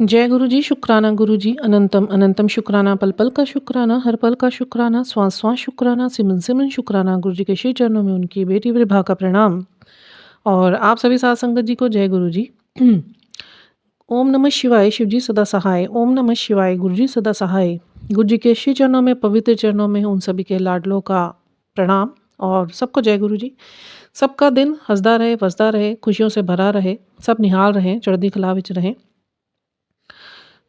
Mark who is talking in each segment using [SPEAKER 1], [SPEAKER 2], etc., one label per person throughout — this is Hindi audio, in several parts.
[SPEAKER 1] जय गुरु जी, शुक्राना गुरु जी, अनंतम अनंतम शुक्राना, पल पल का शुक्राना, हर पल का शुक्राना, श्वास श्वास शुक्राना, सिमन सिमन शुक्राना। गुरु जी के श्री चरणों में उनकी बेटी विभा का प्रणाम। और आप सभी साथ संगत जी को जय गुरु जी। ओम नमः शिवाय, शिव जी सदा सहाय। ओम नमः शिवाय, गुरु जी सदा सहाय। गुरु जी के श्री चरणों में, पवित्र चरणों में उन सभी के लाडलों का प्रणाम और सबको जय गुरु जी। सबका दिन हंसदा रहे, वसदा रहे, खुशियों से भरा रहे, सब निहाल रहें, चढ़दी कला विच रहें।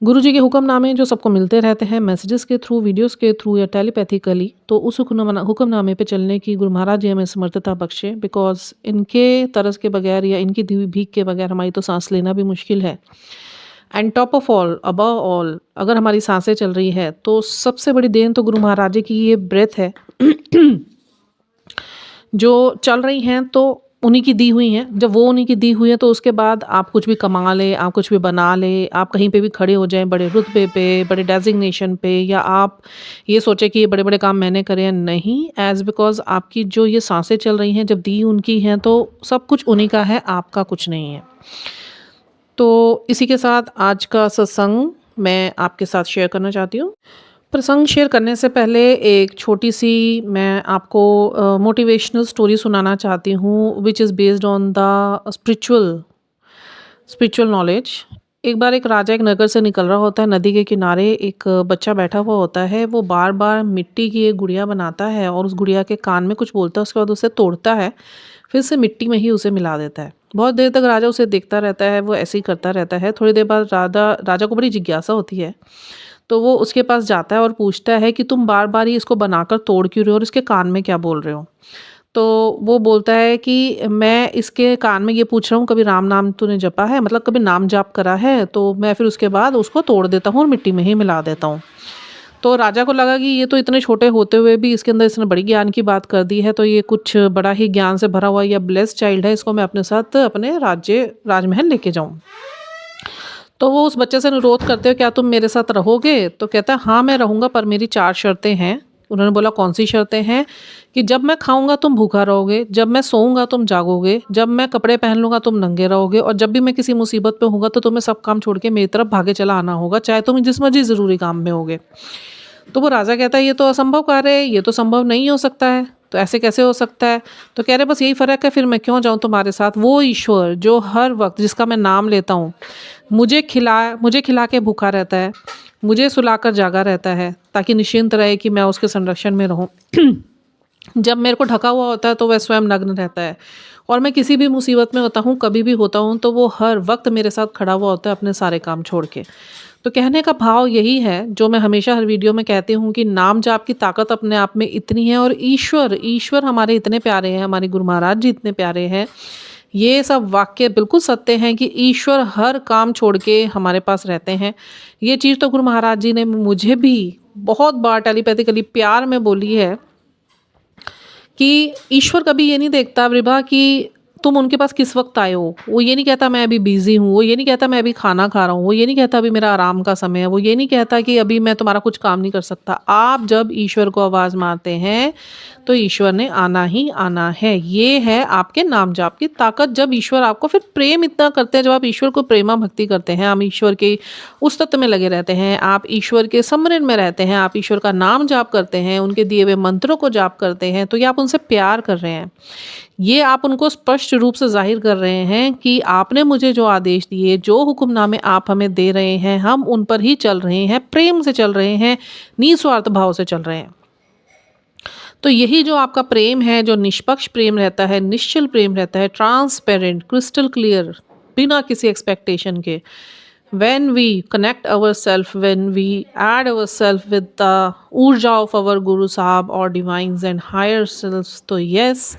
[SPEAKER 1] गुरु जी के हुक्मनामे जो सबको मिलते रहते हैं मैसेजेस के थ्रू, वीडियोस के थ्रू या टेलीपैथिकली, तो उस हुक्मनामे पे चलने की गुरु महाराज जी हमें समर्थता बख्शे। बिकॉज इनके तरस के बगैर या इनकी दी हुई भीख के बगैर हमारी तो सांस लेना भी मुश्किल है। And top of all, above all, अगर हमारी सांसें चल रही है तो सबसे बड़ी देन तो गुरु महाराज जी की ये ब्रेथ है जो चल रही हैं तो उन्हीं की दी हुई हैं। जब वो उन्हीं की दी हुई है तो उसके बाद आप कुछ भी कमा ले, आप कुछ भी बना ले, आप कहीं पे भी खड़े हो जाएं बड़े रुतबे पे, बड़े डेजिग्नेशन पे, या आप ये सोचे कि ये बड़े बड़े काम मैंने करे हैं, नहीं। एज बिकॉज आपकी जो ये सांसें चल रही हैं, जब दी उनकी हैं तो सब कुछ उन्हीं का है, आपका कुछ नहीं है। तो इसी के साथ आज का सत्संग मैं आपके साथ शेयर करना चाहती हूँ। प्रसंग शेयर करने से पहले एक छोटी सी मैं आपको मोटिवेशनल स्टोरी सुनाना चाहती हूँ, which is based on the spiritual knowledge. एक बार एक राजा एक नगर से निकल रहा होता है। नदी के किनारे एक बच्चा बैठा हुआ होता है। वो बार बार मिट्टी की एक गुड़िया बनाता है और उस गुड़िया के कान में कुछ बोलता है, उसके बाद उसे तोड़ता है, फिर से मिट्टी में ही उसे मिला देता है। बहुत देर तक राजा उसे देखता रहता है, वो ऐसे ही करता रहता है। थोड़ी देर बाद राजा को बड़ी जिज्ञासा होती है, तो वो उसके पास जाता है और पूछता है कि तुम बार बार ही इसको बनाकर तोड़ क्यों रहे हो और इसके कान में क्या बोल रहे हो। तो वो बोलता है कि मैं इसके कान में ये पूछ रहा हूँ, कभी राम नाम तूने जपा है, मतलब कभी नाम जाप करा है, तो मैं फिर उसके बाद उसको तोड़ देता हूँ और मिट्टी में ही मिला देता हूँ। तो राजा को लगा कि ये तो इतने छोटे होते हुए भी इसके अंदर इसने बड़ी ज्ञान की बात कर दी है, तो ये कुछ बड़ा ही ज्ञान से भरा हुआ या ब्लेस्ड चाइल्ड है, इसको मैं अपने साथ अपने राजमहल लेके जाऊँ। तो वो उस बच्चे से अनुरोध करते हो, क्या तुम मेरे साथ रहोगे? तो कहता है हाँ मैं रहूँगा, पर मेरी 4 शर्तें हैं। उन्होंने बोला कौन सी शर्तें हैं? कि जब मैं खाऊंगा तुम भूखा रहोगे, जब मैं सोऊंगा तुम जागोगे, जब मैं कपड़े पहन लूंगा तुम नंगे रहोगे, और जब भी मैं किसी मुसीबत पे होऊंगा तो तुम्हें सब काम छोड़ के मेरी तरफ भागे चला आना होगा, चाहे तुम जिस मर्जी ज़रूरी काम में होगे। तो वो राजा कहता है ये तो असंभव कार्य है, ये तो संभव नहीं हो सकता है, तो ऐसे कैसे हो सकता है? तो कह रहे बस यही फ़र्क है, फिर मैं क्यों जाऊँ तुम्हारे साथ? वो ईश्वर जो हर वक्त जिसका मैं नाम लेता हूँ, मुझे खिला के भूखा रहता है, मुझे सुलाकर जागा रहता है, ताकि निश्चिंत रहे कि मैं उसके संरक्षण में रहूं। जब मेरे को ढका हुआ होता है तो वह स्वयं नग्न रहता है, और मैं किसी भी मुसीबत में होता हूँ, कभी भी होता हूँ, तो वो हर वक्त मेरे साथ खड़ा हुआ होता है अपने सारे काम छोड़ के। तो कहने का भाव यही है, जो मैं हमेशा हर वीडियो में कहती हूँ, कि नाम जाप की ताकत अपने आप में इतनी है, और ईश्वर हमारे इतने प्यारे हैं, हमारे गुरु महाराज जी इतने प्यारे हैं। ये सब वाक्य बिल्कुल सत्य हैं कि ईश्वर हर काम छोड़ के हमारे पास रहते हैं। ये चीज़ तो गुरु महाराज जी ने मुझे भी बहुत बार टेलीपैथिकली प्यार में बोली है, कि ईश्वर कभी ये नहीं देखता विभा कि तुम उनके पास किस वक्त आए हो। वो ये नहीं कहता मैं अभी बिजी हूँ, वो ये नहीं कहता मैं अभी खाना खा रहा हूँ, वो ये नहीं कहता अभी मेरा आराम का समय है, वो ये नहीं कहता कि अभी मैं तुम्हारा कुछ काम नहीं कर सकता। आप जब ईश्वर को आवाज़ मारते हैं तो ईश्वर ने आना ही आना है। ये है आपके नाम जाप की ताकत। जब ईश्वर आपको फिर प्रेम इतना करते हैं, जब आप ईश्वर को प्रेमा भक्ति करते हैं, हम ईश्वर के उस तत्व में लगे रहते हैं, आप ईश्वर के स्मरण में रहते हैं, आप ईश्वर का नाम जाप करते हैं, उनके दिए हुए मंत्रों को जाप करते हैं, तो ये आप उनसे प्यार कर रहे हैं। ये आप उनको स्पष्ट रूप से जाहिर कर रहे हैं कि आपने मुझे जो आदेश दिए, जो हुक्मनामे आप हमें दे रहे हैं, हम उन पर ही चल रहे हैं, प्रेम से चल रहे हैं, निस्वार्थ भाव से चल रहे हैं। तो यही जो आपका प्रेम है, जो निष्पक्ष प्रेम रहता है, निश्चल प्रेम रहता है, ट्रांसपेरेंट, क्रिस्टल क्लियर, बिना किसी एक्सपेक्टेशन के, when we connect ourselves, when we add ourselves with the ऊर्जा of our गुरु साहब और डिवाइन्स एंड हायर सेल्फ्स, तो यस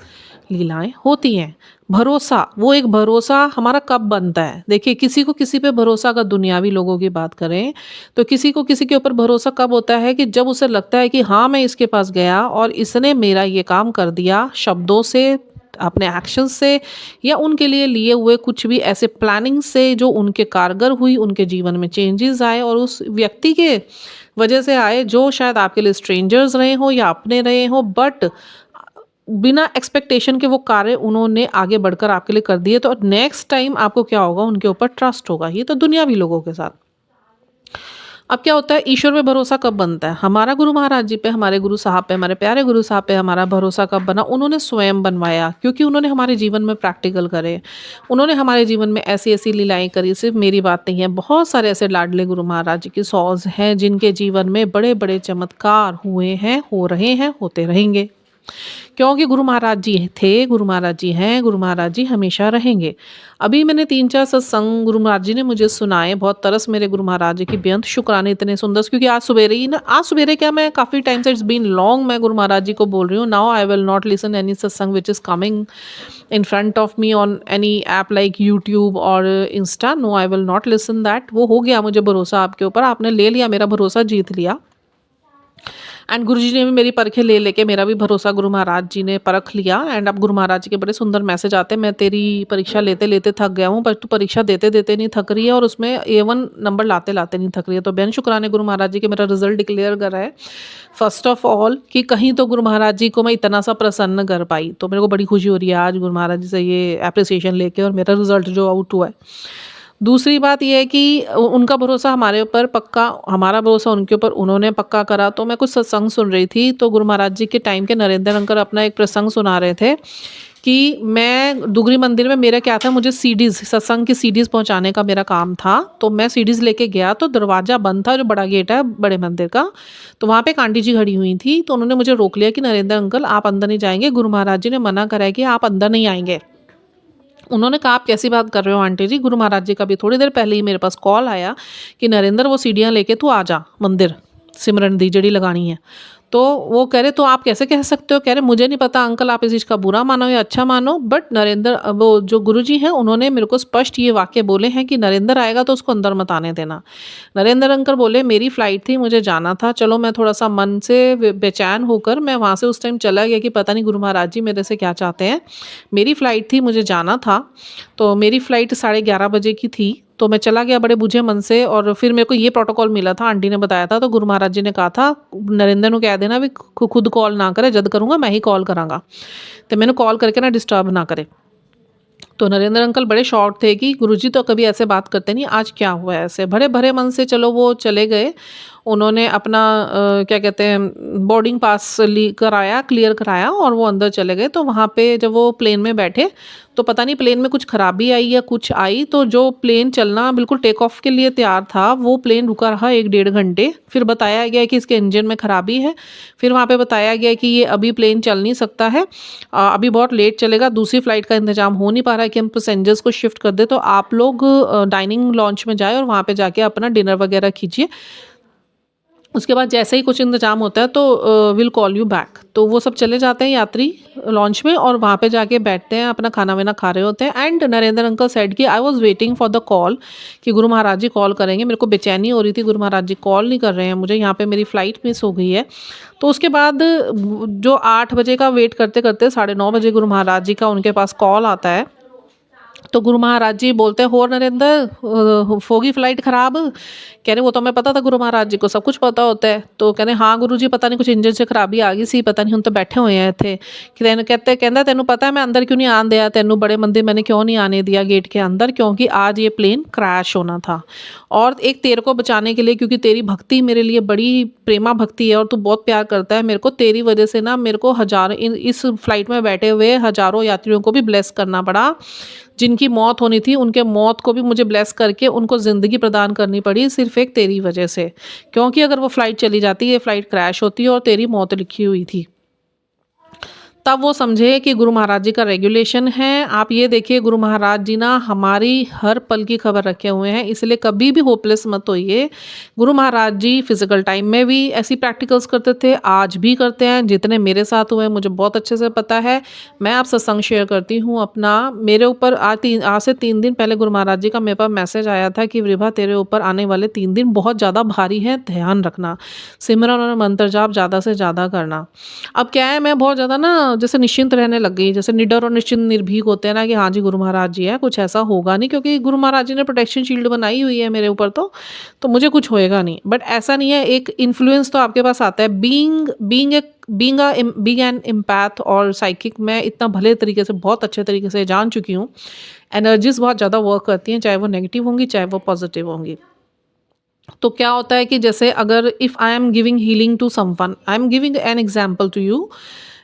[SPEAKER 1] लीलाएं होती हैं। भरोसा, वो एक भरोसा हमारा कब बनता है? देखिए, किसी को किसी पे भरोसा, अगर दुनियावी लोगों की बात करें, तो किसी को किसी के ऊपर भरोसा कब होता है? कि जब उसे लगता है कि हाँ मैं इसके पास गया और इसने मेरा ये काम कर दिया, शब्दों से, अपने एक्शन से, या उनके लिए लिए हुए कुछ भी ऐसे प्लानिंग से जो उनके कारगर हुई, उनके जीवन में चेंजेस आए, और उस व्यक्ति के वजह से आए जो शायद आपके लिए स्ट्रेंजर्स रहे हो या अपने रहे हो, बट बिना एक्सपेक्टेशन के वो कार्य उन्होंने आगे बढ़कर आपके लिए कर दिए। तो नेक्स्ट टाइम आपको क्या होगा? उनके ऊपर ट्रस्ट होगा। ये तो दुनियावी लोगों के साथ। अब क्या होता है, ईश्वर पे भरोसा कब बनता है? हमारा गुरु महाराज जी पे, हमारे गुरु साहब पे, हमारे प्यारे गुरु साहब पे हमारा भरोसा कब बना? उन्होंने स्वयं बनवाया, क्योंकि उन्होंने हमारे जीवन में प्रैक्टिकल करे। उन्होंने हमारे जीवन में ऐसी-ऐसी लीलाएँ करी, सिर्फ़ मेरी बात नहीं है, बहुत सारे ऐसे लाडले गुरु महाराज जी की सौज़ हैं, जिनके जीवन में बड़े-बड़े चमत्कार हुए हैं, हो रहे हैं, होते रहेंगे। क्योंकि गुरु महाराज जी थे, गुरु महाराज जी हैं, गुरु महाराज जी हमेशा रहेंगे। अभी मैंने 3-4 सत्संग गुरु महाराज जी ने मुझे सुनाए, बहुत तरस मेरे गुरु महाराज जी की बेअंत शुक्राने इतने सुंदर, क्योंकि आज सवेरे ही ना, आज सवेरे क्या, मैं काफ़ी टाइम से, इट्स बीन लॉन्ग, मैं गुरु महाराज जी को बोल रही हूँ, now I will not listen any satsang which is coming in front of me on any app like YouTube और Insta, no I will not listen that. वो हो गया मुझे भरोसा आपके ऊपर, आपने ले लिया, मेरा भरोसा जीत लिया। एंड गुरुजी ने भी मेरी परखें ले लेके मेरा भी भरोसा गुरु महाराज जी ने परख लिया। एंड अब गुरु महाराज जी के बड़े सुंदर मैसेज आते हैं, मैं तेरी परीक्षा लेते लेते थक गया हूँ, पर तू परीक्षा देते देते नहीं थक रही है, और उसमें A1 नंबर लाते लाते नहीं थक रही है। तो बेन शुक्राने गुरु महाराज जी के, मेरा रिजल्ट डिक्लेयर करा है फर्स्ट ऑफ ऑल, कि कहीं तो गुरु महाराज जी को मैं इतना सा प्रसन्न कर पाई, तो मेरे को बड़ी खुशी हो रही है आज गुरु महाराज जी से ये अप्रिसिएशन लेके, और मेरा रिजल्ट जो आउट हुआ है। दूसरी बात ये है कि उनका भरोसा हमारे ऊपर पक्का, हमारा भरोसा उनके ऊपर उन्होंने पक्का करा। तो मैं कुछ सत्संग सुन रही थी, तो गुरु महाराज जी के टाइम के नरेंद्र अंकल अपना एक प्रसंग सुना रहे थे कि मैं दुगरी मंदिर में, मेरा क्या था, मुझे सीडीज़, सत्संग की सीडीज़ पहुंचाने का मेरा काम था। तो मैं सीडीज़ लेके गया, तो दरवाज़ा बंद था, जो बड़ा गेट है बड़े मंदिर का। तो वहाँ पे एक आंटी जी खड़ी हुई थी, तो उन्होंने मुझे रोक लिया कि नरेंद्र अंकल आप अंदर नहीं जाएंगे, गुरु महाराज जी ने मना करा है कि आप अंदर नहीं आएंगे। उन्होंने कहा, आप कैसी बात कर रहे हो आंटी जी, गुरु महाराज जी का भी थोड़ी देर पहले ही मेरे पास कॉल आया कि नरेंद्र वो सीढ़ियाँ लेके तू आ जा मंदिर, सिमरन दी जड़ी लगानी है। तो वो कह रहे, तो आप कैसे कह सकते हो? कह रहे, मुझे नहीं पता अंकल आप इस चीज़ का बुरा मानो या अच्छा मानो, बट नरेंद्र, वो जो गुरुजी हैं, उन्होंने मेरे को स्पष्ट ये वाक्य बोले हैं कि नरेंद्र आएगा तो उसको अंदर मत आने देना। नरेंद्र अंकल बोले, मेरी फ्लाइट थी, मुझे जाना था, चलो मैं थोड़ा सा मन से बेचैन होकर मैं वहाँ से उस टाइम चला गया कि पता नहीं गुरु महाराज जी मेरे से क्या चाहते हैं। मेरी फ़्लाइट थी, मुझे जाना था, तो मेरी फ़्लाइट 11:30 बजे की थी। तो मैं चला गया बड़े बुझे मन से, और फिर मेरे को ये प्रोटोकॉल मिला था, आंटी ने बताया था। तो गुरु महाराज जी ने कहा था, नरेंद्र को कह देना भी खुद कॉल ना करे, जद करूँगा मैं ही कॉल करांगा, तो मैंने कॉल करके ना डिस्टर्ब ना करे। तो नरेंद्र अंकल बड़े शॉक्ड थे कि गुरुजी तो कभी ऐसे बात करते नहीं, आज क्या हुआ है ऐसे। भरे भरे मन से चलो वो चले गए। उन्होंने अपना क्या कहते हैं, बोर्डिंग पास कराया, क्लियर कराया, और वो अंदर चले गए। तो वहाँ पे जब वो प्लेन में बैठे, तो पता नहीं प्लेन में कुछ खराबी आई या कुछ आई, तो जो प्लेन चलना बिल्कुल टेक ऑफ के लिए तैयार था, वो प्लेन रुका रहा 1-1.5 घंटे। फिर बताया गया कि इसके इंजन में खराबी है। फिर वहाँ पे बताया गया कि ये अभी प्लेन चल नहीं सकता है, अभी बहुत लेट चलेगा, दूसरी फ्लाइट का इंतजाम हो नहीं पा रहा है कि हम पैसेंजर्स को शिफ्ट कर दे, तो आप लोग डाइनिंग लॉन्च में जाए और वहाँ पे जाके अपना डिनर वगैरह कीजिए। उसके बाद जैसे ही कुछ इंतजाम होता है तो विल कॉल यू बैक। तो वो सब चले जाते हैं यात्री लॉन्च में, और वहाँ पे जाके बैठते हैं, अपना खाना वाना खा रहे होते हैं। एंड नरेंद्र अंकल सेड कि I was waiting for the call, कि गुरु महाराज जी कॉल करेंगे। मेरे को बेचैनी हो रही थी, गुरु महाराज जी कॉल नहीं कर रहे हैं मुझे, यहाँ पे मेरी फ़्लाइट मिस हो गई है। तो उसके बाद जो 8 बजे का वेट करते करते 9:30 बजे गुरु महाराज जी का उनके पास कॉल आता है। तो गुरु महाराज जी बोलते हैं, हो नरेंद्र, होगी फ्लाइट ख़राब? कह रहे, वो तो हमें पता था, गुरु महाराज जी को सब कुछ पता होता है। तो कह रहे, हाँ गुरु जी, पता नहीं कुछ इंजन से खराबी आ गई सी, पता नहीं, हम तो बैठे हुए हैं थे। कहता तेनू पता है मैं अंदर क्यों नहीं आने दिया, तेनू बड़े मंदिर मैंने क्यों नहीं आने दिया गेट के अंदर, क्योंकि आज ये प्लेन क्रैश होना था। और एक तेरे को बचाने के लिए, क्योंकि तेरी भक्ति मेरे लिए बड़ी प्रेमा भक्ति है और तू बहुत प्यार करता है मेरे को, तेरी वजह से ना मेरे को हज़ारों, इस फ्लाइट में बैठे हुए हज़ारों यात्रियों को भी ब्लेस करना पड़ा। जिनकी मौत होनी थी, उनके मौत को भी मुझे ब्लेस करके उनको ज़िंदगी प्रदान करनी पड़ी, सिर्फ एक तेरी वजह से। क्योंकि अगर वो फ़्लाइट चली जाती, ये फ़्लाइट क्रैश होती और तेरी मौत लिखी हुई थी। तब वो समझे कि गुरु महाराज जी का रेगुलेशन है। आप ये देखिए, गुरु महाराज जी ना हमारी हर पल की खबर रखे हुए हैं, इसलिए कभी भी होपलेस मत होइए। गुरु महाराज जी फिजिकल टाइम में भी ऐसी प्रैक्टिकल्स करते थे, आज भी करते हैं। जितने मेरे साथ हुए मुझे बहुत अच्छे से पता है। मैं आप सत्संग शेयर करती हूँ अपना। मेरे ऊपर आज से 3 दिन पहले गुरु महाराज जी का मेरे पास मैसेज आया था कि विभा, तेरे ऊपर आने वाले 3 दिन बहुत ज़्यादा भारी है, ध्यान रखना, सिमरन और मंत्र जाप ज़्यादा से ज़्यादा करना। अब क्या है, मैं बहुत ज़्यादा ना जैसे निश्चिंत रहने लग गई, जैसे निडर और निश्चिंत निर्भीक होते हैं ना, कि हाँ जी गुरु महाराज जी है, कुछ ऐसा होगा नहीं, क्योंकि गुरु महाराज जी ने प्रोटेक्शन शील्ड बनाई हुई है मेरे ऊपर, तो मुझे कुछ होएगा नहीं। बट ऐसा नहीं है, एक इन्फ्लुएंस तो आपके पास आता है। बीइंग एन एम्पैथ और साइकिक, मैं इतना भले तरीके से, बहुत अच्छे तरीके से जान चुकी हूँ, एनर्जीज बहुत ज़्यादा वर्क करती हैं, चाहे वो नेगेटिव होंगी चाहे वो पॉजिटिव होंगी। तो क्या होता है कि जैसे अगर if I am giving healing to someone, I am giving an example to you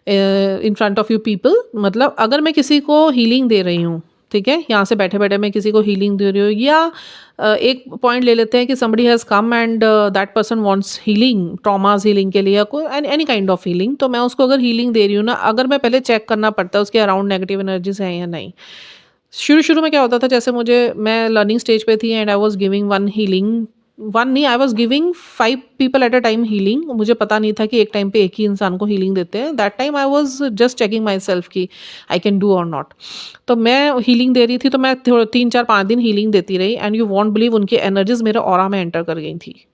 [SPEAKER 1] in front of you people, मतलब अगर मैं किसी को हीलिंग दे रही हूँ, ठीक है, यहाँ से बैठे बैठे मैं किसी को हीलिंग दे रही हूँ, या एक पॉइंट ले लेते हैं कि somebody has come and that person wants healing, traumas healing के लिए या कोई एनी काइंड ऑफ हीलिंग, तो मैं उसको अगर हीलिंग दे रही हूँ ना, अगर मैं पहले चेक करना पड़ता है उसके अराउंड नेगेटिव एनर्जीज हैं या नहीं। शुरू-शुरू में क्या होता था, जैसे मैं लर्निंग स्टेज पे थी and I was giving one healing, one नहीं, I was giving 5 people at a time healing. मुझे पता नहीं था कि एक टाइम पे एक ही इंसान को हीलिंग देते हैं। That time I was just checking my self कि आई कैन डू और नॉट। तो मैं हीलिंग दे रही थी, तो मैं थो 3, 4, 5 दिन हीलिंग देती रही एंड यू वोंट बिलीव उनकी एनर्जीज़ मेरे ऑरा में एंटर कर गई थी।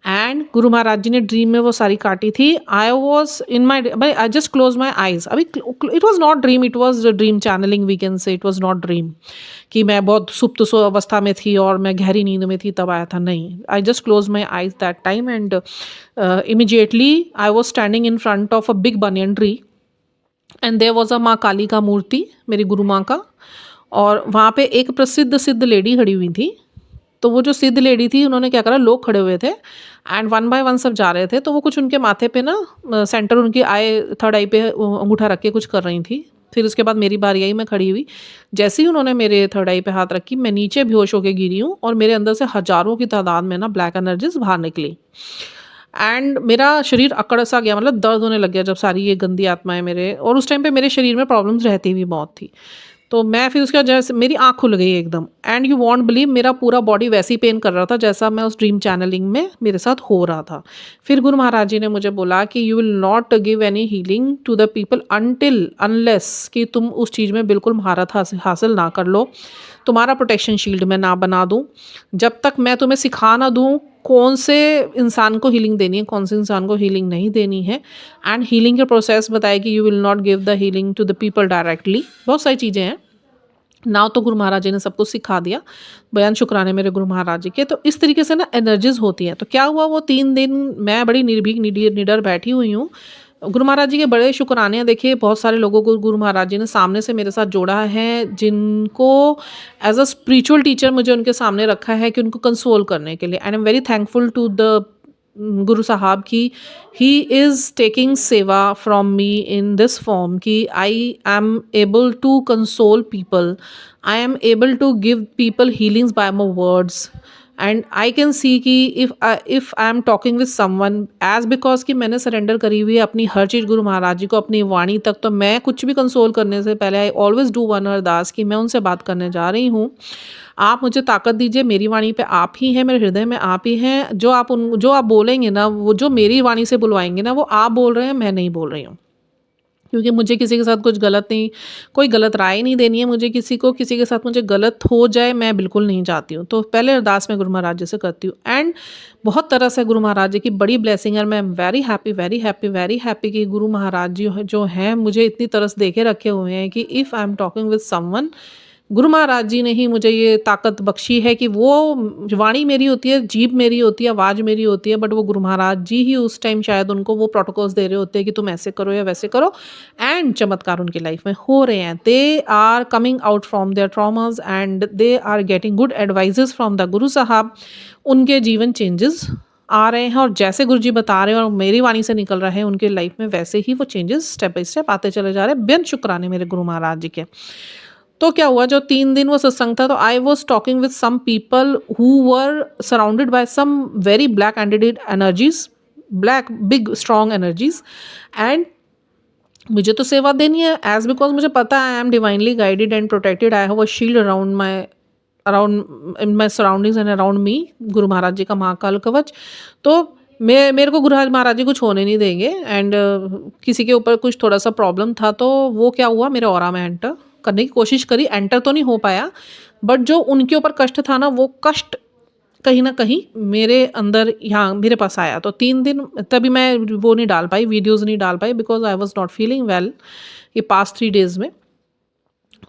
[SPEAKER 1] एंड गुरु महाराज जी ने ड्रीम में वो सारी काटी थी। I was in my, I just close my eyes. अभी it was not dream, it was dream channelling, we can say it was not dream कि मैं बहुत सुप्त सो अवस्था में थी और मैं गहरी नींद में थी तब आया था, नहीं। I just close my eyes that time and immediately I was standing in front of a big banyan tree and there was a माँ काली का मूर्ति, मेरी गुरु माँ का, और वहाँ पे एक प्रसिद्ध सिद्ध लेडी खड़ी हुई थी। तो वो जो सिद्ध लेडी थी, उन्होंने क्या करा, लोग खड़े हुए थे एंड वन बाय वन सब जा रहे थे, तो वो कुछ उनके माथे पे ना सेंटर उनकी आई, थर्ड आई पे अंगूठा रख के कुछ कर रही थी। फिर उसके बाद मेरी बारी आई, मैं खड़ी हुई। जैसे ही उन्होंने मेरे थर्ड आई पे हाथ रखी, मैं नीचे बेहोश होके गिरी हूँ और मेरे अंदर से हज़ारों की तादाद में ना ब्लैक एनर्जीज़ बाहर निकली एंड मेरा शरीर अकड़ सा गया, मतलब दर्द होने लग गया जब सारी ये गंदी आत्माएँ मेरे, और उस टाइम पे मेरे शरीर में प्रॉब्लम्स रहती भी बहुत थी। तो मैं फिर उसके बाद जैसे मेरी आँख खुल गई एकदम एंड यू वॉन्ट बिलीव, मेरा पूरा बॉडी वैसे ही पेन कर रहा था जैसा मैं उस ड्रीम चैनलिंग में मेरे साथ हो रहा था। फिर गुरु महाराज जी ने मुझे बोला कि you will not give any healing to the people until unless कि तुम उस चीज़ में बिल्कुल महारत हासिल ना कर लो, तुम्हारा प्रोटेक्शन शील्ड मैं ना बना दूँ, जब तक मैं तुम्हें सिखा ना दूँ कौन से इंसान को हीलिंग देनी है, कौन से इंसान को हीलिंग नहीं देनी है। एंड हीलिंग के प्रोसेस बताए कि you will not give the healing to the people directly, बहुत सारी चीज़ें हैं। नाउ तो गुरु महाराज जी ने सब कुछ सिखा दिया, बयान शुक्राने मेरे गुरु महाराज जी के। तो इस तरीके से ना एनर्जीज होती हैं। तो क्या हुआ, वो 3 दिन मैं बड़ी निर्भीक निडर बैठी हुई हूँ। गुरु महाराज जी के बड़े शुक्राने हैं। देखिए, बहुत सारे लोगों को गुरु महाराज जी ने सामने से मेरे साथ जोड़ा है, जिनको एज अ स्पिरिचुअल टीचर मुझे उनके सामने रखा है कि उनको कंसोल करने के लिए। And I am very thankful to the गुरु साहब की he is taking seva from me in this form कि I am able to console people, I am able to give people healings by my words and I can see कि if I am talking with someone as because कि मैंने सरेंडर करी हुई है अपनी हर चीज़ गुरु महाराज जी को, अपनी वाणी तक। तो मैं कुछ भी कंसोल करने से पहले आई ऑलवेज डू वन अरदास कि मैं उनसे बात करने जा रही हूँ, आप मुझे ताकत दीजिए, मेरी वाणी पे आप ही हैं, मेरे हृदय में आप ही हैं, जो आप बोलेंगे ना, वो जो मेरी वाणी से बुलवाएंगे ना, वो आप बोल रहे हैं, मैं नहीं बोल रही हूँ। क्योंकि मुझे किसी के साथ कुछ गलत नहीं, कोई गलत राय नहीं देनी है मुझे, किसी को किसी के साथ मुझे गलत हो जाए मैं बिल्कुल नहीं चाहती हूँ। तो पहले अरदास मैं गुरु महाराज जी से करती हूँ एंड बहुत तरह से गुरु महाराज जी की बड़ी ब्लेसिंग है। मैं very happy very happy very happy कि गुरु महाराज जी जो हैं मुझे इतनी तरह से देखे रखे हुए हैं कि if I am talking with someone, गुरु महाराज जी ने ही मुझे ये ताकत बख्शी है कि वो वाणी मेरी होती है, जीभ मेरी होती है, आवाज़ मेरी होती है, बट वो गुरु महाराज जी ही उस टाइम शायद उनको वो प्रोटोकॉल्स दे रहे होते हैं कि तुम ऐसे करो या वैसे करो, एंड चमत्कार उनकी लाइफ में हो रहे हैं। They are coming out from their traumas and they are getting good advices from the गुरु साहब। उनके जीवन चेंजेस आ रहे हैं और जैसे गुरु जी बता रहे हैं और मेरी वाणी से निकल रहे हैं उनके लाइफ में, वैसे ही वो चेंजेस स्टेप बाय स्टेप आते चले जा रहे हैं। बेन शुक्राने मेरे गुरु महाराज जी के। तो क्या हुआ, जो 3 दिन वो सत्संग था, तो I was talking with some people who were surrounded by some very black ended energies, black big strong energies, and मुझे तो सेवा देनी है एज बिकॉज मुझे पता है I M divinely guided and protected, I have a shield around in my surroundings and around me, गुरु महाराज जी का महाकाल कवच। तो मेरे को गुरु महाराज जी कुछ होने नहीं देंगे एंड किसी के ऊपर कुछ थोड़ा सा प्रॉब्लम था, तो वो क्या हुआ, मेरे ऑरा में एंटर करने की कोशिश करी, एंटर तो नहीं हो पाया, बट जो उनके ऊपर कष्ट था ना, वो कष्ट कहीं ना कहीं मेरे अंदर यहाँ मेरे पास आया। तो 3 दिन तभी मैं वो नहीं डाल पाई, वीडियोस नहीं डाल पाई, because I was not feeling well ये पास्ट 3 डेज में।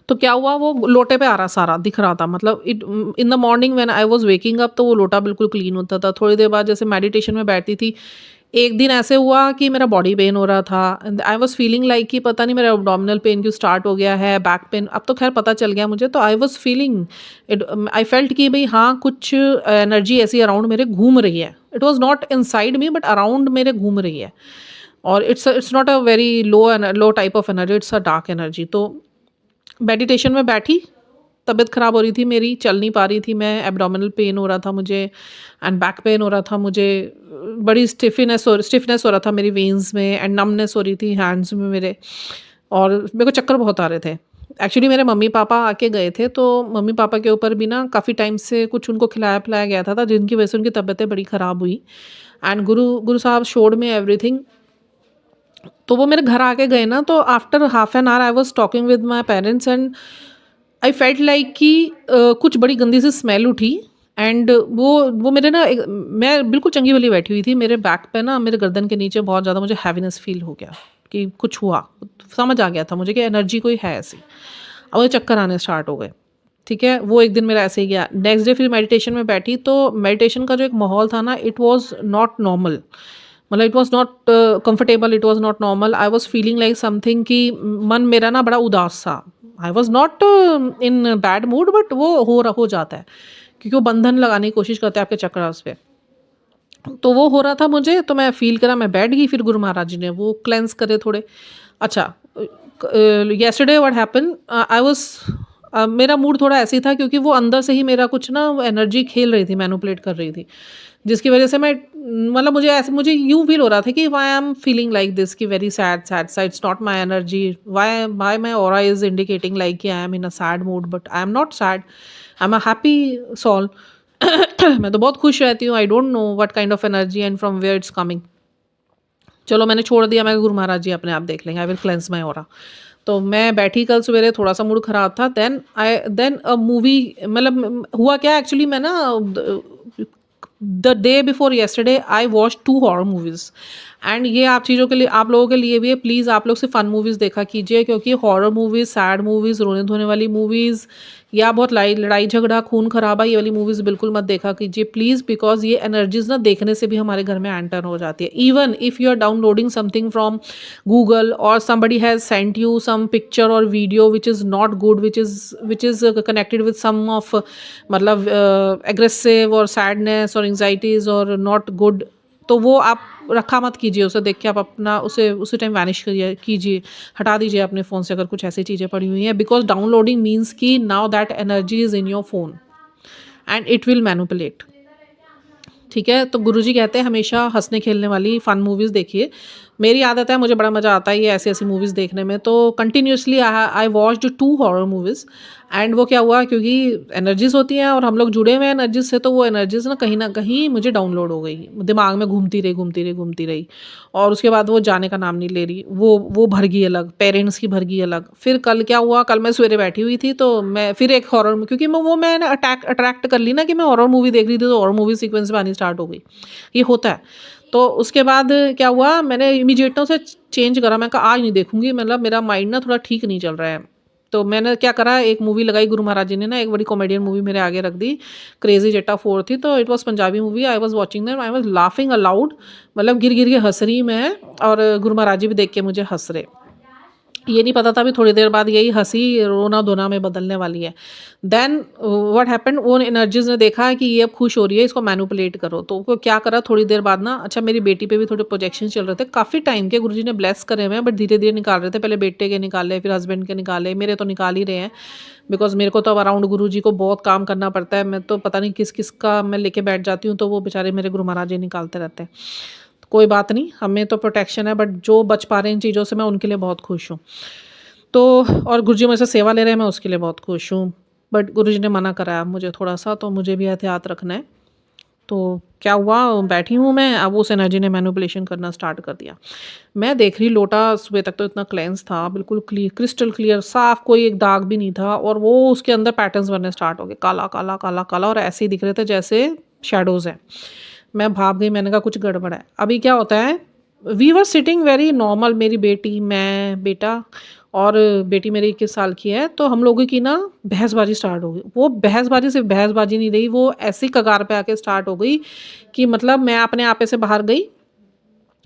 [SPEAKER 1] तो क्या हुआ, वो लोटे पे आ रहा सारा दिख रहा था, मतलब it in the morning when I was waking up, तो वो लोटा बिल्कुल क्लीन होता था। थोड़ी देर बाद जैसे मेडिटेशन में बैठती थी, एक दिन ऐसे हुआ कि मेरा बॉडी पेन हो रहा था and I was feeling like कि पता नहीं मेरा एब्डोमिनल पेन क्यों स्टार्ट हो गया है, बैक पेन अब तो ख़ैर पता चल गया मुझे, तो I was feeling it, I felt कि भई हाँ, कुछ एनर्जी ऐसी अराउंड मेरे घूम रही है। It was not inside me but around मेरे घूम रही है और it's not a very low type of energy, it's a dark energy. तो मेडिटेशन में बैठी, तबीयत ख़राब हो रही थी मेरी, चल नहीं पा रही थी मैं, एब्डोमिनल पेन हो रहा था मुझे एंड बैक पेन हो रहा था मुझे, बड़ी स्टिफनेस हो रहा था मेरी वेन्स में एंड नमनेस हो रही थी हैंड्स में मेरे, और मेरे को चक्कर बहुत आ रहे थे। एक्चुअली मेरे मम्मी-पापा आके गए थे, तो मम्मी-पापा के ऊपर भी ना काफ़ी टाइम से कुछ उनको खिलाया-पिलाया गया था, जिनकी वजह से उनकी तबीयतें बड़ी ख़राब हुई एंड गुरु गुरु साहब शोड मी एवरीथिंग। तो वो मेरे घर आके गए ना, तो after half an hour I was talking with my parents and I felt like कि कुछ बड़ी गंदी सी स्मेल उठी एंड वो मेरे ना मैं बिल्कुल चंगी वाली बैठी हुई थी, मेरे बैक पे ना, मेरे गर्दन के नीचे बहुत ज़्यादा मुझे हैवीनेस फील हो गया कि कुछ हुआ, समझ आ गया था मुझे कि एनर्जी कोई है ऐसी। अब मुझे चक्कर आने स्टार्ट हो गए। ठीक है, वो एक दिन मेरा ऐसे ही गया। नेक्स्ट डे फिर मेडिटेशन में बैठी, तो मेडिटेशन का जो एक माहौल था ना, इट वाज़ नॉट नॉर्मल, मतलब it was not comfortable, it was not normal. I was feeling like something कि मन मेरा ना बड़ा उदास सा। I was not in bad mood but वो हो जाता है, क्योंकि वो बंधन लगाने की कोशिश करते हैं आपके चक्रास पे। तो वो हो रहा था मुझे, तो मैं फ़ील करा, मैं बैठ गई, फिर गुरु महाराज जी ने वो क्लेंज़ करे थोड़े। अच्छा, yesterday what happened, I was मेरा मूड थोड़ा ऐसे ही था, क्योंकि वो अंदर से ही मेरा कुछ ना वो एनर्जी खेल रही थी, मैनिपुलेट कर रही थी। जिसकी वज़ह से मैं, मतलब मुझे यूँ फ़ील हो रहा था कि why I am feeling like this, कि वेरी सैड सैड सा, it's not my energy, why my aura is indicating like कि I am in a sad mood, but I am not sad, I am a happy soul. मैं तो बहुत खुश रहती हूँ, I don't know what kind of energy and from where it's coming. चलो मैंने छोड़ दिया, मैं गुरु महाराज जी अपने आप देख लेंगे, I will cleanse my aura. तो मैं बैठी कल सवेरे, थोड़ा-सा मूड ख़राब था, देन अ मूवी, मतलब हुआ क्या एक्चुअली, मैं ना the day before yesterday I watched 2 horror movies and ये आप चीज़ों के लिए, आप लोगों के लिए भी है, प्लीज़ आप लोग सिर्फ़ फन मूवीज़ देखा कीजिए, क्योंकि हॉरर मूवीज़, सैड मूवीज़, रोने-धोने वाली मूवीज़ या बहुत लड़ाई झगड़ा, खून खराबा, ये वाली मूवीज़ बिल्कुल मत देखा कीजिए प्लीज़, बिकॉज़ ये एनर्जीज़ ना देखने से भी हमारे घर में एंटर हो जाती है। Even if you are downloading something from Google or somebody has sent you some picture or video which is not good, which is connected with some of मतलब aggressive or sadness or anxieties or not good, तो वो आप रखा मत कीजिए, उसे देख के आप अपना उसे उसी टाइम वैनिश कीजिए, हटा दीजिए अपने फ़ोन से अगर कुछ ऐसी चीज़ें पड़ी हुई हैं, बिकॉज डाउनलोडिंग मीन्स कि now that energy is in your phone and it will manipulate. ठीक है, तो गुरुजी कहते हैं हमेशा हँसने खेलने वाली फ़न मूवीज़ देखिए। मेरी आदत है, मुझे बड़ा मज़ा आता है ये ऐसी-ऐसी मूवीज़ देखने में, तो continuously I watched 2 horror movies and वो क्या हुआ, क्योंकि एनर्जीज़ होती हैं और हम लोग जुड़े हुए हैं एनर्जीज़ से, तो वो एनर्जीज़ ना कहीं न कहीं मुझे डाउनलोड हो गई। दिमाग में घूमती रही, घूमती रही, घूमती रही और उसके बाद वो जाने का नाम नहीं ले रही। वो भर गई अलग, पेरेंट्स की भर गई अलग। फिर कल क्या हुआ, कल मैं सवेरे बैठी हुई थी, तो मैं फिर एक हॉरर, क्योंकि मैंने अट्रैक्ट कर ली ना कि मैं हॉरर मूवी देख रही थी, तो हॉरर मूवी सीक्वेंस में आनी स्टार्ट हो गई। ये होता है। तो उसके बाद क्या हुआ, मैंने इमीडिएट ना उसे चेंज करा, मैं कहा आज नहीं देखूँगी, मतलब मेरा माइंड ना थोड़ा ठीक नहीं चल रहा है। तो मैंने क्या करा, एक मूवी लगाई, गुरु महाराज जी ने ना एक बड़ी कॉमेडियन मूवी मेरे आगे रख दी, क्रेज़ी जट्टा 4 थी, तो it was Punjabi movie, I was watching that, I was laughing allowed, मतलब गिर-गिर के हँस रही मैं और गुरु महाराज जी भी देख के मुझे हँस रहे। ये नहीं पता था अभी थोड़ी देर बाद यही हँसी रोना-धोना में बदलने वाली है। देन व्हाट हैपेंड, उन एनर्जीज़ ने देखा कि ये अब खुश हो रही है, इसको मैनिपुलेट करो। तो वो क्या करा, थोड़ी देर बाद ना, अच्छा मेरी बेटी पे भी थोड़े प्रोजेक्शन चल रहे थे, काफ़ी टाइम के गुरुजी ने ब्लेस करे हुए हैं, बट धीरे-धीरे निकाल रहे थे। पहले बेटे के निकाले, फिर हस्बैंड के निकाले, मेरे तो निकाल ही रहे हैं। बिकॉज़ मेरे को तो अब अराउंड गुरुजी को बहुत काम करना पड़ता है, मैं तो पता नहीं किस-किस का मैं लेके बैठ जाती हूँ, तो वो बेचारे मेरे गुरु महाराज जी निकालते रहते हैं। कोई बात नहीं, हमें तो प्रोटेक्शन है, बट जो बच पा रहे हैं इन चीज़ों से, मैं उनके लिए बहुत खुश हूँ। तो और गुरुजी मुझसे सेवा ले रहे हैं, मैं उसके लिए बहुत खुश हूँ। बट गुरुजी ने मना कराया मुझे थोड़ा-सा, तो मुझे भी एहतियात रखना है। तो क्या हुआ, बैठी हूँ मैं, अब उस एनर्जी ने मैनिपुलेशन करना स्टार्ट कर दिया। मैं देख रही लोटा, सुबह तक तो इतना क्लेंस था, बिल्कुल क्रिस्टल क्लियर साफ, कोई एक दाग भी नहीं था, और वो उसके अंदर पैटर्न्स बनने स्टार्ट हो गए, काला, काला, काला, काला, और ऐसे ही दिख रहे थे जैसे शैडोज़ हैं। मैं भाग गई, मैंने कहा कुछ गड़बड़ है। अभी क्या होता है, we were sitting very normal, मेरी बेटी, मैं, बेटा, और बेटी मेरी 21 साल की है, तो हम लोगों की ना बहसबाजी स्टार्ट हो गई। वो बहसबाजी सिर्फ बहसबाजी नहीं रही, वो ऐसी कगार पे आके स्टार्ट हो गई कि मतलब मैं अपने आपे से बाहर गई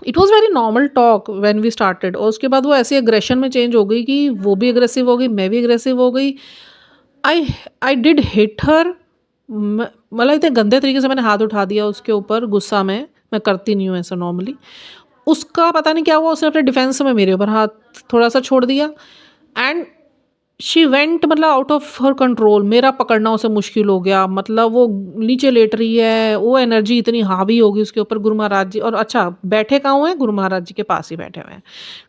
[SPEAKER 1] it was very normal talk when we started, और उसके बाद वो ऐसी एग्रेशन में चेंज हो गई कि वो भी एग्रेसिव हो गई, मैं भी एग्रेसिव हो गई। आई आई डिड हिट हर। मतलब इतने गंदे तरीके से मैंने हाथ उठा दिया उसके ऊपर गुस्सा में। मैं करती नहीं हूँ ऐसा नॉर्मली। उसका पता नहीं क्या हुआ, उसने अपने डिफेंस में मेरे ऊपर हाथ थोड़ा सा छोड़ दिया, एंड शी वेंट, मतलब आउट ऑफ हर कंट्रोल। मेरा पकड़ना उसे मुश्किल हो गया, मतलब वो नीचे लेट रही है, वो एनर्जी इतनी हावी होगी उसके ऊपर। गुरु महाराज जी, और अच्छा बैठे कहाँ हुए हैं, गुरु महाराज जी के पास ही बैठे हुए हैं।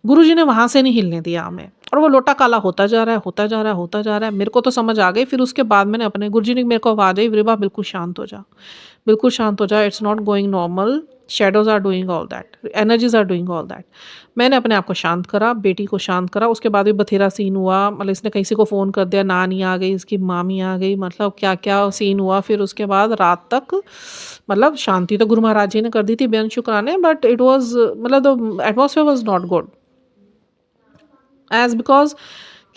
[SPEAKER 1] गुरु जी ने वहाँ से नहीं हिलने दिया हमें, और वो लोटा काला होता जा रहा है, होता जा रहा है, होता जा रहा है। मेरे को तो समझ आ गई। फिर उसके बाद मैंने अपने गुरु जी ने मेरे को आवाज़ आई, विभा बिल्कुल शांत हो जा, बिल्कुल शांत हो जा, it's not going normal, shadows are doing all that, energies are doing all that. मैंने अपने आप को शांत करा, बेटी को शांत करा। उसके बाद भी बथेरा सीन हुआ, मतलब इसने किसी को फ़ोन कर दिया, नानी आ गई, इसकी मामी आ गई, मतलब क्या क्या सीन हुआ। फिर उसके बाद रात तक मतलब शांति तो गुरु महाराज जी ने कर दी थी, बेअंत शुक्राने, बट इट वॉज, मतलब the atmosphere was not good, as because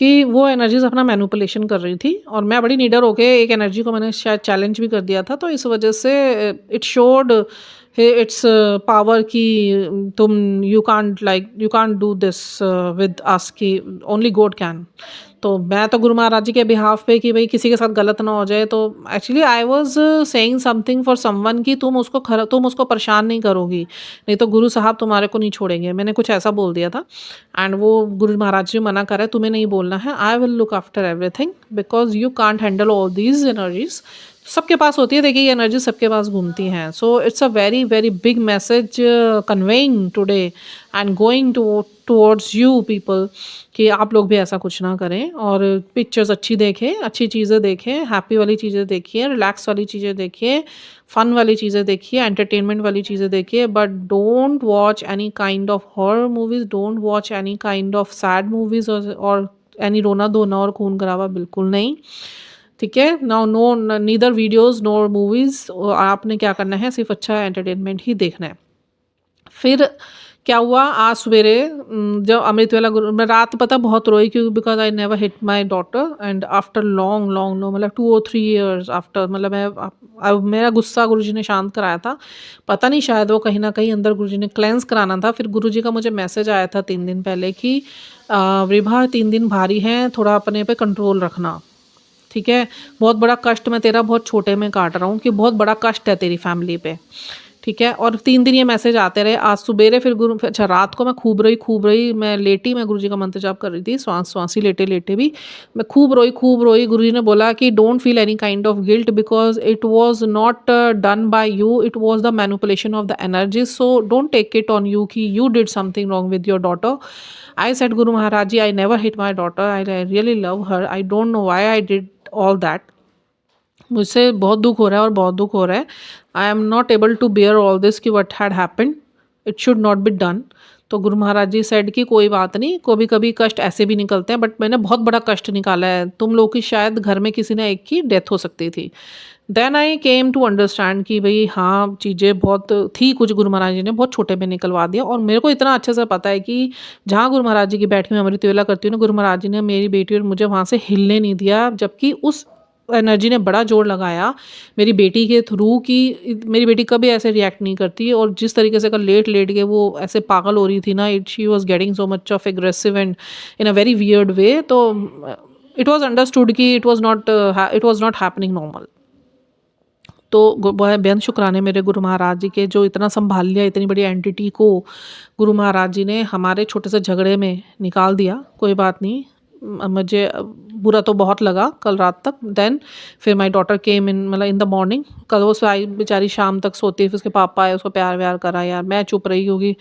[SPEAKER 1] कि वो एनर्जीज अपना मैनिपुलेशन कर रही थी, और मैं बड़ी नीडर होके एक एनर्जी को मैंने शायद चैलेंज भी कर दिया था। तो इस वजह से इट शोड इट्स पावर कि तुम you can't do this with us, कि ओनली गॉड कैन। तो मैं तो गुरु महाराज जी के बिहाफ पे कि भाई किसी के साथ गलत ना हो जाए, तो actually I was saying something for someone कि तुम उसको परेशान नहीं करोगी, नहीं तो गुरु साहब तुम्हारे को नहीं छोड़ेंगे, मैंने कुछ ऐसा बोल दिया था। एंड वो गुरु महाराज जी मना कर रहे, तुम्हें नहीं बोलना है, I will look after everything because you can't handle all these energies. सबके पास होती है, देखिए ये एनर्जी सबके पास घूमती हैं। So it's a very very big message conveying today and going towards you people, कि आप लोग भी ऐसा कुछ ना करें, और पिक्चर्स अच्छी देखें, अच्छी चीज़ें देखें, हैप्पी वाली चीज़ें देखिए, रिलैक्स वाली चीज़ें देखिए, फन वाली चीज़ें देखिए, एंटरटेनमेंट वाली चीज़ें देखिए, but don't watch any kind of horror movies, don't watch any kind of sad movies, और एनी रोना धोना और खून खराबा बिल्कुल नहीं। ठीक है, नाउ नो, नीदर वीडियोज़ नोर मूवीज़। आपने क्या करना है, सिर्फ अच्छा एंटरटेनमेंट ही देखना है। फिर क्या हुआ, आज सवेरे जब अमृत वेला गुरु, मैं रात पता बहुत रोई, क्योंकि because I never hit my daughter, and after long long no, मतलब 2 और 3 years आफ्टर, मतलब मेरा गुस्सा गुरु जी ने शांत कराया था। पता नहीं, शायद वो कहीं ना कहीं अंदर गुरु जी ने क्लेंस कराना था। फिर गुरु जी का मुझे मैसेज आया था 3 दिन पहले कि विभा 3 दिन भारी हैं, थोड़ा अपने पे कंट्रोल रखना, ठीक है। बहुत बड़ा कष्ट मैं तेरा बहुत छोटे में काट रहा हूँ, कि बहुत बड़ा कष्ट है तेरी फैमिली पे, ठीक है। और 3 दिन ये मैसेज आते रहे। आज सुबेरे फिर अच्छा रात को मैं खूब रही, मैं लेटी, मैं गुरुजी का मंत्र जाप कर रही थी, श्वासी लेटे लेटे भी मैं खूब रोई। गुरुजी ने बोला कि don't feel any kind of guilt, because it was not done by you, it was the manipulation of the energy, so don't take it on you कि you did something wrong with your daughter. I said Guru Maharaj ji, I never hit my daughter, I really love her, I don't know why I did all that. मुझसे बहुत दुख हो रहा है, और बहुत दुख हो रहा है। I am not able to bear all this, कि what had happened, it should not be done. तो गुरु महाराज जी सेड कि कोई बात नहीं, कभी कभी कष्ट ऐसे भी निकलते हैं, बट मैंने बहुत बड़ा कष्ट निकाला है, तुम लोग की शायद घर में किसी ने एक की डेथ हो सकती थी। Then I came to understand कि भाई हाँ, चीज़ें बहुत थी, कुछ गुरु महाराज जी ने बहुत छोटे में निकलवा दिया। और मेरे को इतना अच्छे से पता है कि जहाँ गुरु महाराज जी की बैठी हुई अमृत वेला करती हूँ ना, गुरु महाराज जी ने मेरी बेटी और मुझे वहाँ से हिलने नहीं दिया, जबकि उस एनर्जी ने बड़ा जोर लगाया मेरी बेटी के थ्रू, कि मेरी बेटी कभी ऐसे रिएक्ट नहीं करती, और जिस तरीके से कल लेट लेट के वो ऐसे पागल हो रही थी ना, she was getting so much of aggressive and in a very weird way. तो इट वॉज अंडरस्टूड कि it was not happening normal. तो बेअंत शुक्राने मेरे गुरु महाराज जी के, जो इतना संभाल लिया, इतनी बड़ी एंटिटी को गुरु महाराज जी ने हमारे छोटे से झगड़े में निकाल दिया। कोई बात नहीं, मुझे बुरा तो बहुत लगा कल रात तक। देन फिर माई डॉटर केम इन, मतलब इन द मॉर्निंग, कल वो आई बेचारी शाम तक सोती, फिर उसके पापा आए, उसको प्यार व्यार करा। यार मैं चुप रही, क्योंकि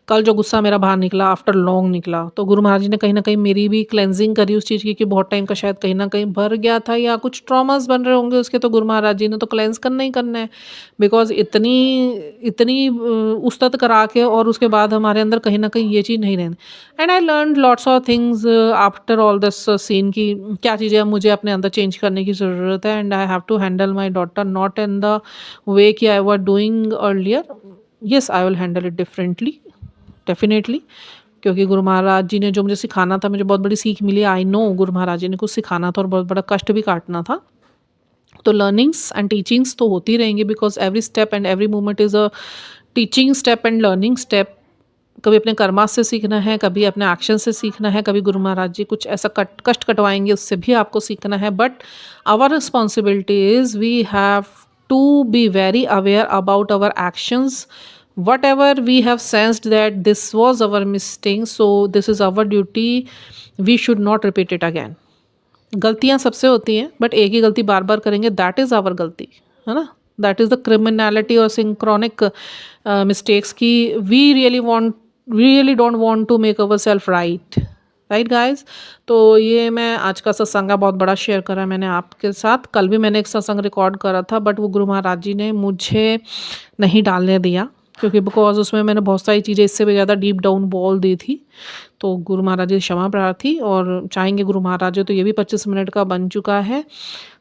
[SPEAKER 1] कल जो गुस्सा मेरा बाहर निकला आफ्टर लॉन्ग निकला, तो गुरु महाराज जी ने कहीं ना कहीं मेरी भी क्लेंजिंग करी उस चीज़ की, कि बहुत टाइम का शायद कहीं ना कहीं भर गया था, या कुछ ट्रॉमास बन रहे होंगे उसके, तो गुरु महाराज जी ने तो क्लेंस करना ही करना है, बिकॉज इतनी इतनी उस्तत करा के, और उसके बाद हमारे अंदर कहीं ना कहीं ये चीज़ नहीं रहनी। And I learn lots of things after all this scene, की क्या चीज़ें मुझे अपने अंदर चेंज करने की ज़रूरत है, and I have to handle my daughter not in the way कि I were doing earlier. Yes, I will handle it differently, definitely. क्योंकि गुरु महाराज जी ने जो मुझे सिखाना था, मुझे बहुत बड़ी सीख मिली। आई नो गुरु महाराज जी ने कुछ सिखाना था और बहुत बड़ा कष्ट भी काटना था। तो लर्निंग्स एंड टीचिंग्स तो होती रहेंगी, because every step and every moment is a teaching step and learning step. कभी अपने कर्मा से सीखना है, कभी अपने एक्शन से सीखना है, कभी गुरु महाराज जी कुछ ऐसा कष्ट कटवाएंगे उससे भी आपको सीखना है। But our responsibility is we have to be very aware about our actions. Whatever we have sensed that this was our mistake, so this is our duty, we should not repeat it again. गलतियाँ सबसे होती हैं, बट एक ही गलती बार बार करेंगे, दैट इज़ आवर गलती, है ना। दैट इज़ द क्रिमिनैलिटी और सिंक्रोनिक मिस्टेक्स की we really don't want to make our self right, right guys. तो ये मैं आज का सत्संग बहुत बड़ा शेयर करा मैंने आपके साथ। कल भी मैंने एक सत्संग रिकॉर्ड करा था, बट वो गुरु महाराज जी ने मुझे नहीं डालने दिया, क्योंकि बिकॉज उसमें मैंने बहुत सारी चीज़ें इससे भी ज़्यादा डीप डाउन बोल दी थी। तो गुरु महाराज जी क्षमा प्रार्थी, और चाहेंगे गुरु महाराज जी तो ये भी 25 मिनट का बन चुका है।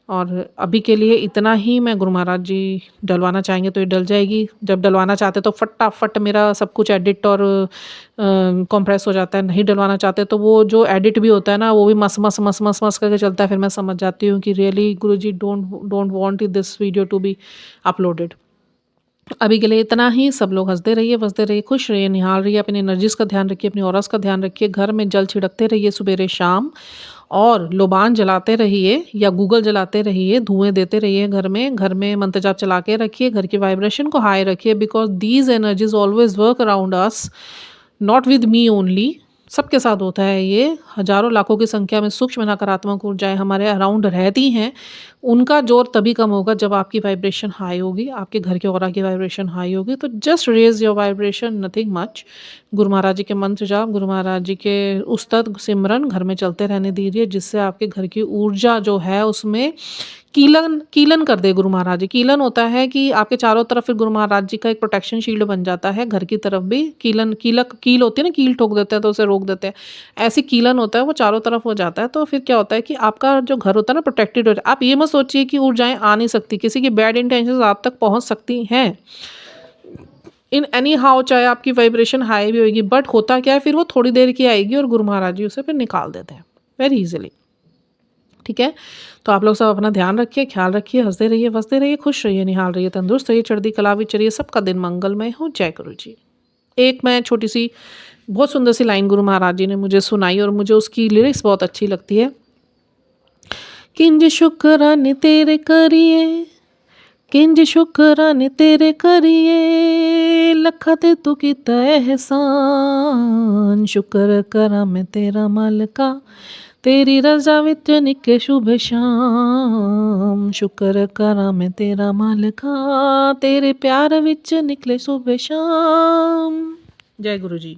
[SPEAKER 1] और अभी के लिए इतना ही। मैं गुरु महाराज जी डलवाना चाहेंगे तो ये डल जाएगी, जब डलवाना चाहते तो फटाफट मेरा सब कुछ एडिट और कंप्रेस हो जाता है। नहीं डलवाना चाहते तो वो जो एडिट भी होता है ना, वो भी मस मस मस मस मस करके चलता है। फिर मैं समझ जाती हूँ कि really Guru ji don't want this video to be uploaded. अभी के लिए इतना ही। सब लोग हंसते रहिए, बसते रहिए, खुश रहिए, निहाल रहिए, अपनी एनर्जीज का ध्यान रखिए, अपनी ऑरास का ध्यान रखिए, घर में जल छिड़कते रहिए सुबेरे शाम, और लोबान जलाते रहिए या गूगल जलाते रहिए, धुएं देते रहिए घर में मंत्र जाप चला के रखिए, घर की वाइब्रेशन को हाई रखिए, because these energies always work around us, not with me only. सबके साथ होता है ये। हजारों लाखों की संख्या में सूक्ष्म नकारात्मक ऊर्जाएं हमारे अराउंड रहती हैं। उनका जोर तभी कम होगा जब आपकी वाइब्रेशन हाई होगी, आपके घर के ऑरा की वाइब्रेशन हाई होगी। तो just raise your vibration, nothing much. Guru Maharaj जी के मंत्र जाप, गुरु महाराज जी के उस्तत सिमरन घर में चलते रहने दीजिए, जिससे आपके घर की ऊर्जा जो है उसमें कीलन कर दे गुरु महाराज जी। कीलन होता है कि आपके चारों तरफ फिर गुरु महाराज जी का एक प्रोटेक्शन शील्ड बन जाता है। घर की तरफ भी कील होती है ना, कील ठोक देते हैं तो उसे रोक देते हैं। ऐसी कीलन होता है, वो चारों तरफ हो जाता है। तो फिर क्या होता है कि आपका जो घर होता है ना, प्रोटेक्टेड हो जाए। आप ये मत सोचिए कि ऊर्जाएं आ नहीं सकती, किसी की बैड इंटेंशन आप तक पहुंच सकती हैं इन एनी हाउ, चाहे आपकी वाइब्रेशन हाई भी होगी। बट होता क्या है, फिर वो थोड़ी देर की आएगी और गुरु महाराज जी उसे फिर निकाल देते हैं वेरी इजीली। ठीक है, तो आप लोग सब अपना ध्यान रखिए, ख्याल रखिए, हंसते रहिए, बसते रहिए, खुश रहिए, निहाल रहिए, तंदुरुस्त रहिए, चढ़ती कला भी चढ़िए, सबका दिन मंगलमय हो। जय गुरु जी। एक मैं छोटी सी बहुत सुंदर सी लाइन गुरु महाराज जी ने मुझे सुनाई, और मुझे उसकी लिरिक्स बहुत अच्छी लगती है। किंज शुक्राने तेरे करिए, किंज शुक्राने तेरे करिए, लखा ते तू कीता एहसान, शुक्र करा मैं तेरा मालका, तेरी रज़ा विच निके शुभ शाम, शुक्र करा मैं तेरा मालका, तेरे प्यार विच निकले शुभ शाम। जय गुरु जी।